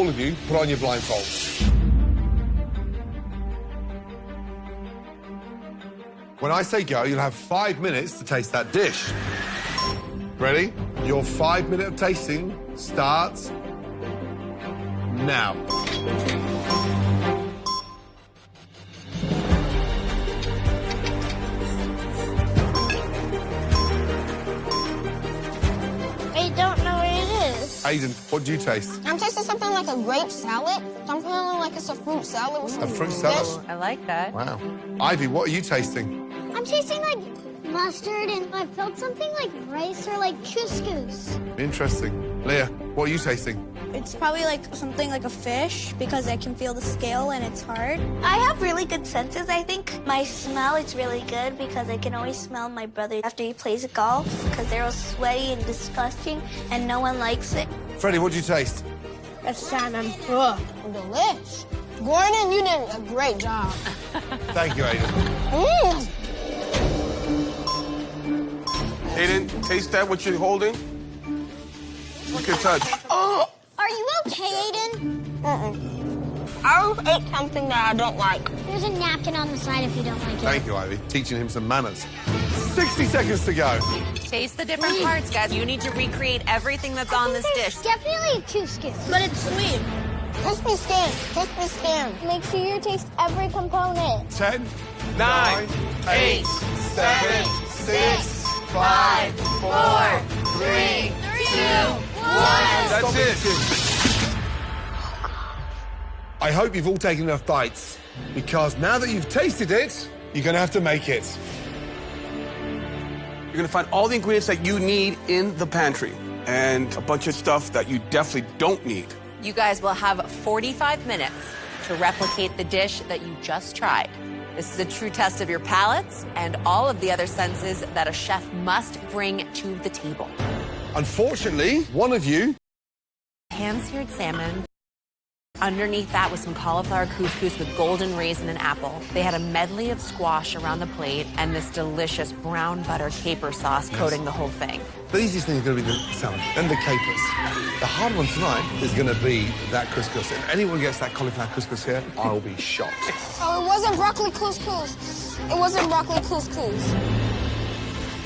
all of you, put on your blindfolds. When I say go, you'll have 5 minutes to taste that dish. Ready? Your 5 minute of tasting starts now. I don't know what it is. Aiden, what do you taste? I'm tasting something like a grape salad. I'm feeling like it's a fruit salad with some A fruit salad? fish. I like that. Wow. Ivy, what are you tasting? I'm tasting like mustard, and I felt something like rice or like couscous. Interesting. Leah, what are you tasting? It's probably like something like a fish because I can feel the scale and it's hard. I have really good senses, I think. My smell is really good because I can always smell my brother after he plays golf because they're all sweaty and disgusting and no one likes it. Freddie, what do you taste? That's salmon. Ugh, delish. Gordon, you did a great job. Thank you, Aiden. Mmm. Aiden, taste that, what you're holding. You can touch. Oh. Are you okay, Aiden? I ate something that I don't like. There's a napkin on the side if you don't like it. Thank you, Ivy. Teaching him some manners. 60 seconds to go. Taste the different parts, guys. You need to recreate everything that's on this dish. Definitely couscous. But it's sweet. Crispy skin, crispy skin. Make sure you taste every component. 10, 9, 8, 7, 6, 5, 4, 3, 2, 1. That's it. I hope you've all taken enough bites, because now that you've tasted it, you're going to have to make it. You're gonna find all the ingredients that you need in the pantry and a bunch of stuff that you definitely don't need. You guys will have 45 minutes to replicate the dish that you just tried. This is a true test of your palates and all of the other senses that a chef must bring to the table. Unfortunately, one of you... Pan-seared salmon. Underneath that was some cauliflower couscous with golden raisin and apple. They had a medley of squash around the plate and this delicious brown butter caper sauce coating the whole thing. The easiest thing is going to be the salmon, then the capers. The hard one tonight is going to be that couscous. If anyone gets that cauliflower couscous here, I'll be shocked. Oh, it wasn't broccoli couscous. It wasn't broccoli couscous.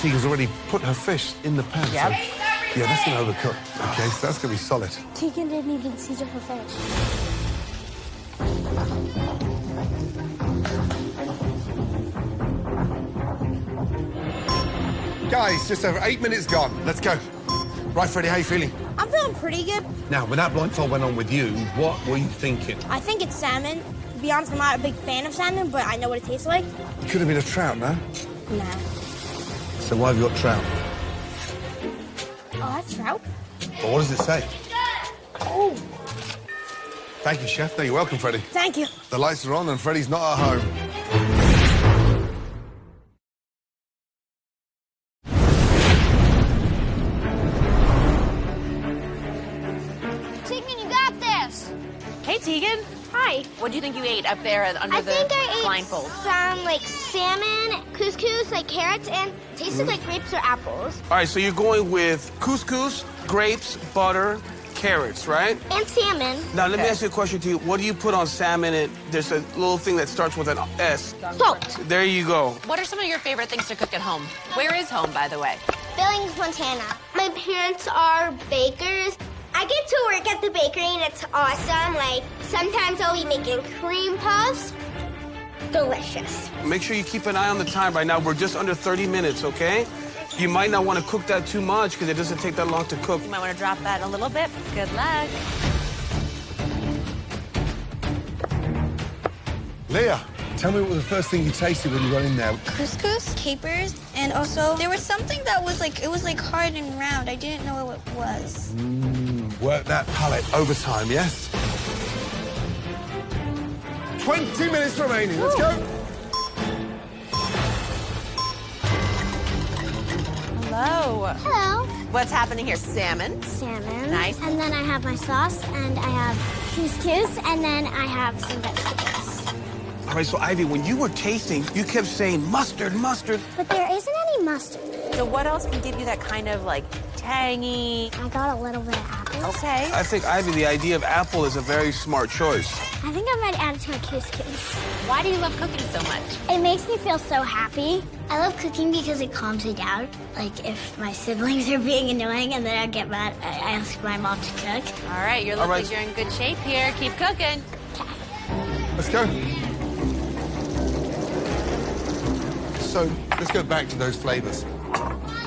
Tegan's already put her fish in the pan. Yep. So, yeah, that's going to overcook. Okay, so that's going to be solid. Tegan didn't even season her fish. Guys, just over 8 minutes gone. Let's go. Right, Freddie, how you feeling? I'm feeling pretty good. Now, when that blindfold went on with you, what were you thinking? I think it's salmon. To be honest, I'm not a big fan of salmon, but I know what it tastes like. It could have been a trout, no? Nah. So why have you got trout? Oh, that's trout. Well, what does it say? Oh, Thank you, Chef. No, you're welcome, Freddie. thank you. The lights are on and Freddie's not at home. Tegan, you got this. Hey, Tegan. Hi. What do you think you ate up there under I the think I ate blindfold? some like salmon, couscous, like carrots, and tasted like grapes or apples. All right, so you're going with couscous, grapes, butter, carrots, right? And salmon. Now, let me ask you a question to you. What do you put on salmon? There's a little thing that starts with an S. Salt. There you go. What are some of your favorite things to cook at home? Where is home, by the way? Billings, Montana. My parents are bakers. I get to work at the bakery and it's awesome. Like, sometimes I'll be making cream puffs. Delicious. Make sure you keep an eye on the time right now. We're just under 30 minutes, okay? You might not want to cook that too much because it doesn't take that long to cook. You might want to drop that a little bit. Good luck. Leah, tell me what was the first thing you tasted when you got in there? Couscous, capers, and also there was something that was like, it was like hard and round. I didn't know what it was. Work that palate overtime, yes? 20 minutes remaining. Let's go. Hello. Hello. What's happening here? Salmon. Salmon. Nice. And then I have my sauce, and I have couscous, and then I have some vegetables. All right, so Ivy, when you were tasting, you kept saying mustard, mustard. But there isn't any mustard. So what else can give you that kind of like tangy? I got a little bit of apple. Okay. I think, Ivy, the idea of apple is a very smart choice. I think I might add it to my couscous. Why do you love cooking so much? It makes me feel so happy. I love cooking because it calms me down. Like if my siblings are being annoying and then I get mad, I ask my mom to cook. All right, you're looking like you're in good shape here. Keep cooking. Let's go. So let's go back to those flavors.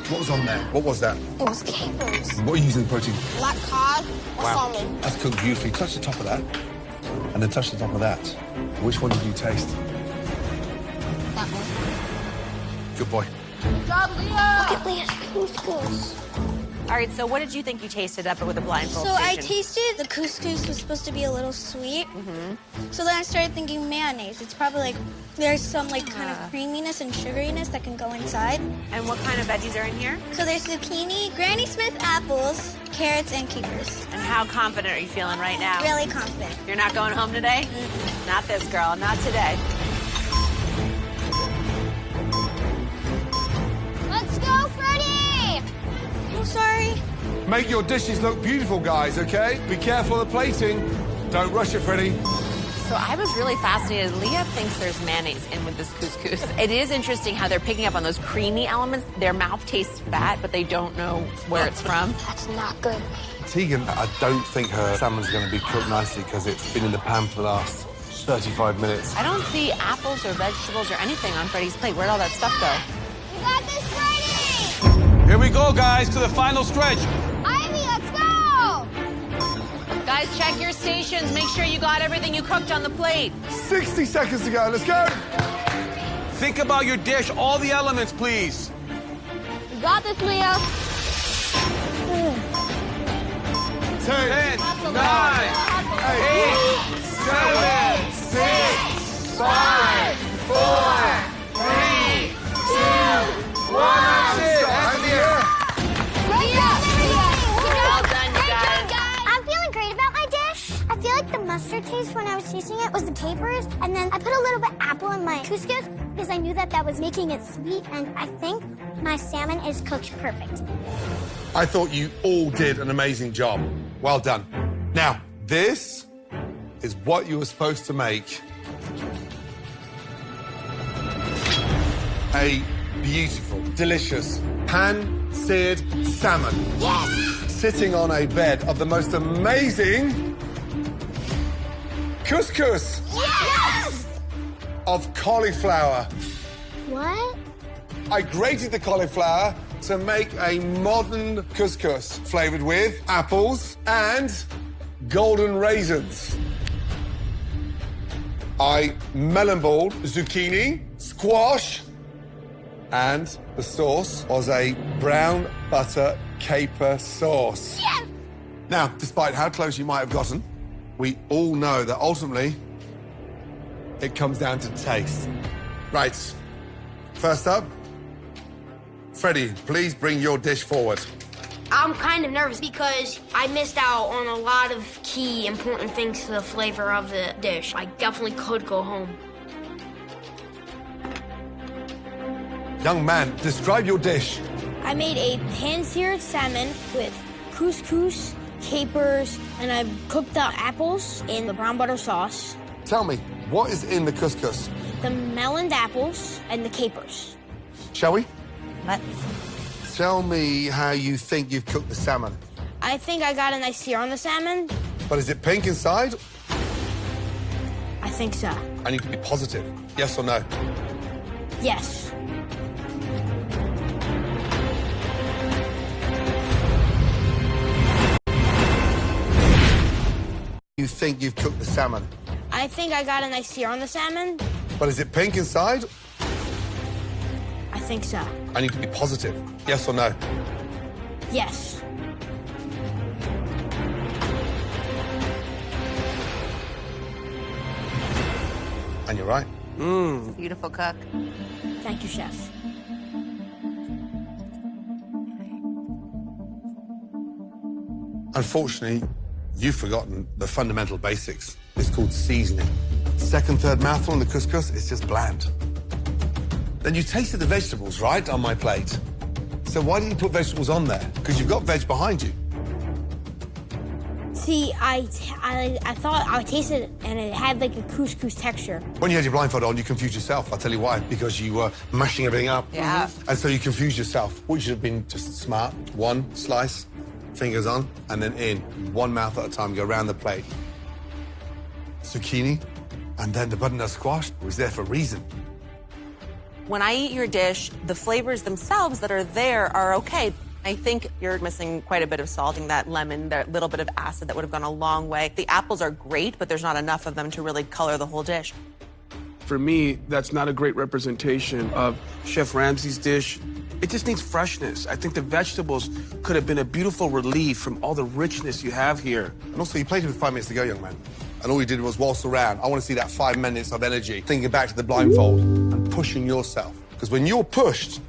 What was on there? What was that? It was capers. What are you using protein? Black cod or Wow, salmon. that's cooked beautifully. Touch the top of that, and then touch the top of that. Which one did you taste? That one. Good boy. Good job, Leah. Look at Leah's couscous. All right, so what did you think you tasted up with a blindfold So I station? tasted the couscous was supposed to be a little sweet. So then I started thinking mayonnaise. It's probably like there's some like kind of creaminess and sugariness that can go inside. And what kind of veggies are in here? So there's zucchini, Granny Smith apples, carrots, and capers. And how confident are you feeling right now? Really confident. You're not going home today? Not this girl, not today. Let's go, Freddy! I'm sorry. Make your dishes look beautiful, guys, okay? Be careful of the plating. Don't rush it, Freddy. So I was really fascinated. Leah thinks there's mayonnaise in with this couscous. It is interesting how they're picking up on those creamy elements. Their mouth tastes fat, but they don't know where it's from. That's not good. Tegan, I don't think her salmon's going to be cooked nicely because it's been in the pan for the last 35 minutes. I don't see apples or vegetables or anything on Freddie's plate. Where'd all that stuff go? You got this, Freddy! Here we go, guys, to the final stretch. Ivy, let's go! Guys, check your stations. Make sure you got everything you cooked on the plate. 60 seconds to go. Let's go. Think about your dish, all the elements, please. You got this, Leah. 10, 9, 8, 7, 6, 5, 4, 3, 2, 1. Well done, you guys. I'm feeling great about my dish. I feel like the mustard taste when I was tasting it was the capers, and then I put a little bit apple in my couscous because I knew that was making it sweet, and I think my salmon is cooked perfect. I thought you all did an amazing job. Well done. Now, this is what you were supposed to make. A beautiful, delicious, pan-seared salmon. Yes! Sitting on a bed of the most amazing couscous Yes! of cauliflower. What? I grated the cauliflower to make a modern couscous flavored with apples and golden raisins. I melon balled zucchini, squash, and the sauce was a brown butter caper sauce. Yes! Now, despite how close you might have gotten, we all know that ultimately it comes down to taste. Right. First up, Freddie, please bring your dish forward. I'm kind of nervous because I missed out on a lot of key important things to the flavor of the dish. I definitely could go home. Young man, describe your dish. I made a pan-seared salmon with couscous, capers, and I cooked the apples in the brown butter sauce, Tell me, what is in the couscous? the meloned apples, and the capers. Shall we? Let's. Tell me how you think you've cooked the salmon. I think I got a nice sear on the salmon. But is it pink inside? I think so. I need to be positive. Yes or no? Yes. You think you've cooked the salmon. I think I got a nice sear on the salmon. But is it pink inside? I think so. I need to be positive. Yes or no? Yes. And you're right. Beautiful cook. Thank you, Chef. Unfortunately, you've forgotten the fundamental basics. It's called seasoning. Second, third mouthful in the couscous, it's just bland. Then you tasted the vegetables, right, on my plate. So why didn't you put vegetables on there? Because you've got veg behind you. See, I thought I tasted it and it had like a couscous texture. When you had your blindfold on, you confused yourself. I'll tell you why. Because you were mashing everything up. Yeah. And so you confused yourself. What you should have been just smart. One slice, fingers on, and then in. One mouth at a time, go around the plate. Zucchini, and then the butternut squash was there for a reason. When I eat your dish, the flavors themselves that are there are okay. I think you're missing quite a bit of salting, that lemon, that little bit of acid that would have gone a long way. The apples are great, but there's not enough of them to really color the whole dish. For me, that's not a great representation of Chef Ramsay's dish. It just needs freshness. I think the vegetables could have been a beautiful relief from all the richness you have here. And also, you played it with 5 minutes to go, young man. And all you did was waltz around. I want to see that 5 minutes of energy, thinking back to the blindfold and pushing yourself. Because when you're pushed,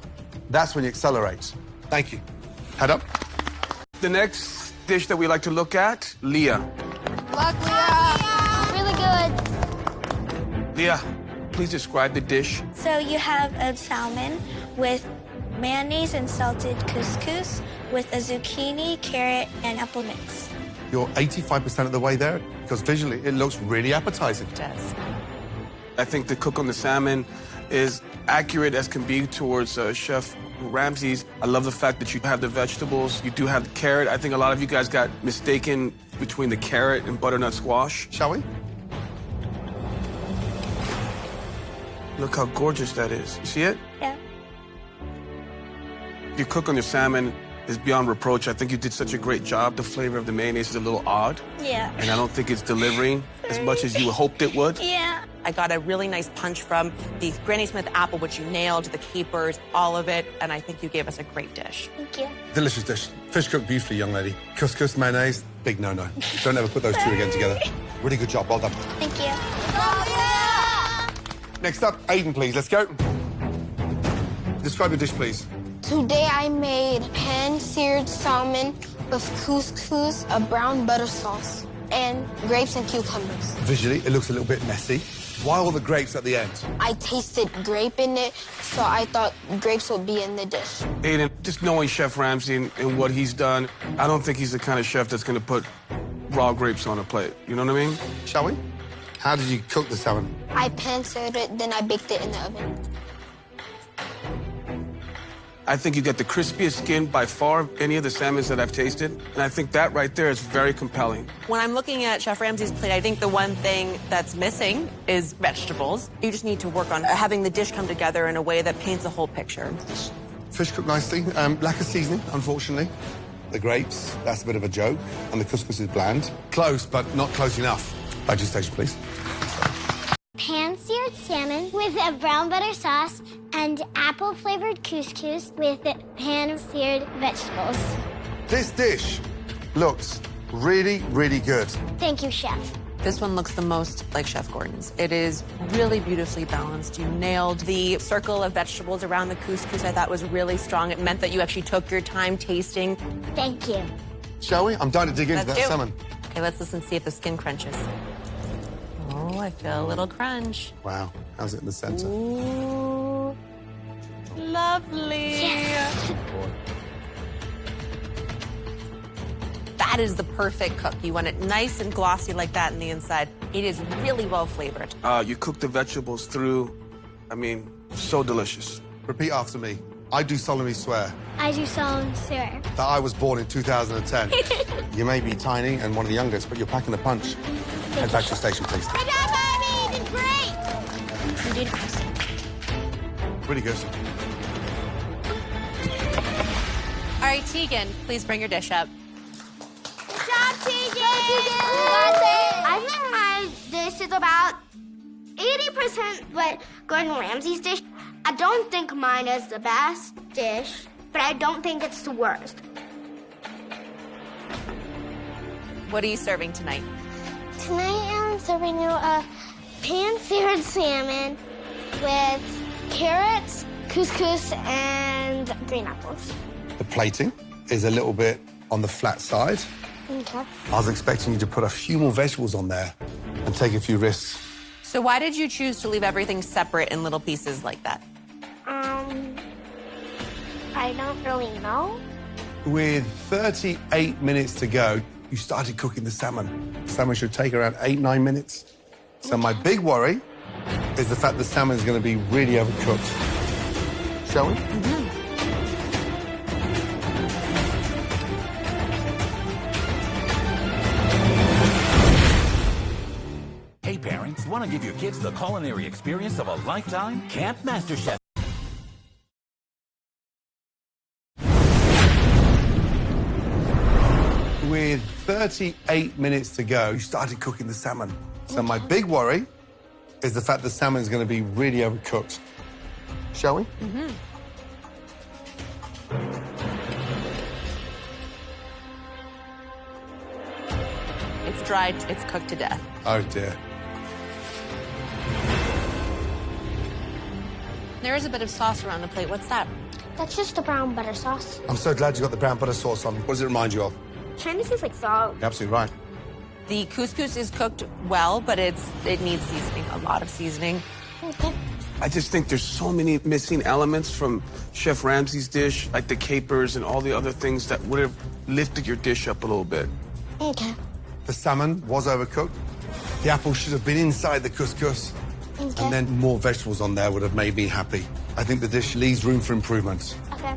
that's when you accelerate. Thank you. Head up. The next dish that we like to look at, Leah. Luck, Leah. Really good. Leah, please describe the dish. So you have a salmon with mayonnaise and salted couscous with a zucchini, carrot, and apple mix. You're 85% of the way there, because visually it looks really appetizing. It does. I think the cook on the salmon is accurate as can be towards Chef Ramsay's. I love the fact that you have the vegetables. You do have the carrot. I think a lot of you guys got mistaken between the carrot and butternut squash. Shall we? Look how gorgeous that is. You see it? Yeah. Your cook on your salmon is beyond reproach. I think you did such a great job. The flavor of the mayonnaise is a little odd. Yeah. And I don't think it's delivering as much as you hoped it would. Yeah. I got a really nice punch from the Granny Smith apple, which you nailed, the capers, all of it, and I think you gave us a great dish. Thank you. Delicious dish. Fish cooked beautifully, young lady. Couscous, mayonnaise, big no-no. Don't ever put those two again together. Really good job. Well done. Thank you. Next up, Aiden, please. Let's go. Describe your dish, please. Today I made pan-seared salmon with couscous, a brown butter sauce, and grapes and cucumbers. Visually, it looks a little bit messy. Why all the grapes at the end? I tasted grape in it, so I thought grapes would be in the dish. Aiden, just knowing Chef Ramsay and what he's done, I don't think he's the kind of chef that's going to put raw grapes on a plate. You know what I mean? Shall we? How did you cook the salmon? I pan-seared it, then I baked it in the oven. I think you get the crispiest skin by far of any of the salmons that I've tasted. And I think that right there is very compelling. When I'm looking at Chef Ramsay's plate, I think the one thing that's missing is vegetables. You just need to work on having the dish come together in a way that paints a whole picture. Fish cooked nicely. Lack of seasoning, unfortunately. The grapes, that's a bit of a joke. And the couscous is bland. Close, but not close enough. Back to your station, please. Pan-seared salmon with a brown butter sauce and apple-flavored couscous with pan-seared vegetables. This dish looks really, really good. Thank you, Chef. This one looks the most like Chef Gordon's. It is really beautifully balanced. You nailed the circle of vegetables around the couscous. I thought was really strong. It meant that you actually took your time tasting. Thank you. Shall we? I'm dying to dig into that salmon. Okay, let's listen and see if the skin crunches. Oh, I feel a little crunch. Wow. How's it in the center? Ooh, lovely. Yes. That is the perfect cook. You want it nice and glossy like that in the inside. It is really well flavored. You cook the vegetables through, I mean, so delicious. Repeat after me. I do solemnly swear I do solemnly swear that I was born in 2010. You may be tiny and one of the youngest, but you're packing a punch. Head back to the station, please. Good job, Mommy! You did great! You did awesome. Really good. All right, Tegan, please bring your dish up. Good job, TJ! I think my dish is about 80% what Gordon Ramsay's dish. I don't think mine is the best dish, but I don't think it's the worst. What are you serving tonight? Tonight I'm serving you a pan-seared salmon with carrots, couscous, and green apples. The plating is a little bit on the flat side. Okay. I was expecting you to put a few more vegetables on there and take a few risks. So why did you choose to leave everything separate in little pieces like that? I don't really know. With 38 minutes to go, you started cooking the salmon. Salmon should take around 8-9 minutes. So my big worry is the fact the salmon is going to be really overcooked. Shall we? Hey parents, want to give your kids the culinary experience of a lifetime? Camp MasterChef. With 38 minutes to go, you started cooking the salmon. So my big worry is the fact the salmon is going to be really overcooked. Shall we? It's dried, it's cooked to death. Oh dear. There is a bit of sauce around the plate. What's that? That's just the brown butter sauce. I'm so glad you got the brown butter sauce on. What does it remind you of? Kind of tastes like salt. You're absolutely right. The couscous is cooked well, but it needs seasoning, a lot of seasoning. Okay. I just think there's so many missing elements from Chef Ramsay's dish, like the capers and all the other things that would have lifted your dish up a little bit. Okay. The salmon was overcooked. The apple should have been inside the couscous. Okay. And then more vegetables on there would have made me happy. I think the dish leaves room for improvement. Okay.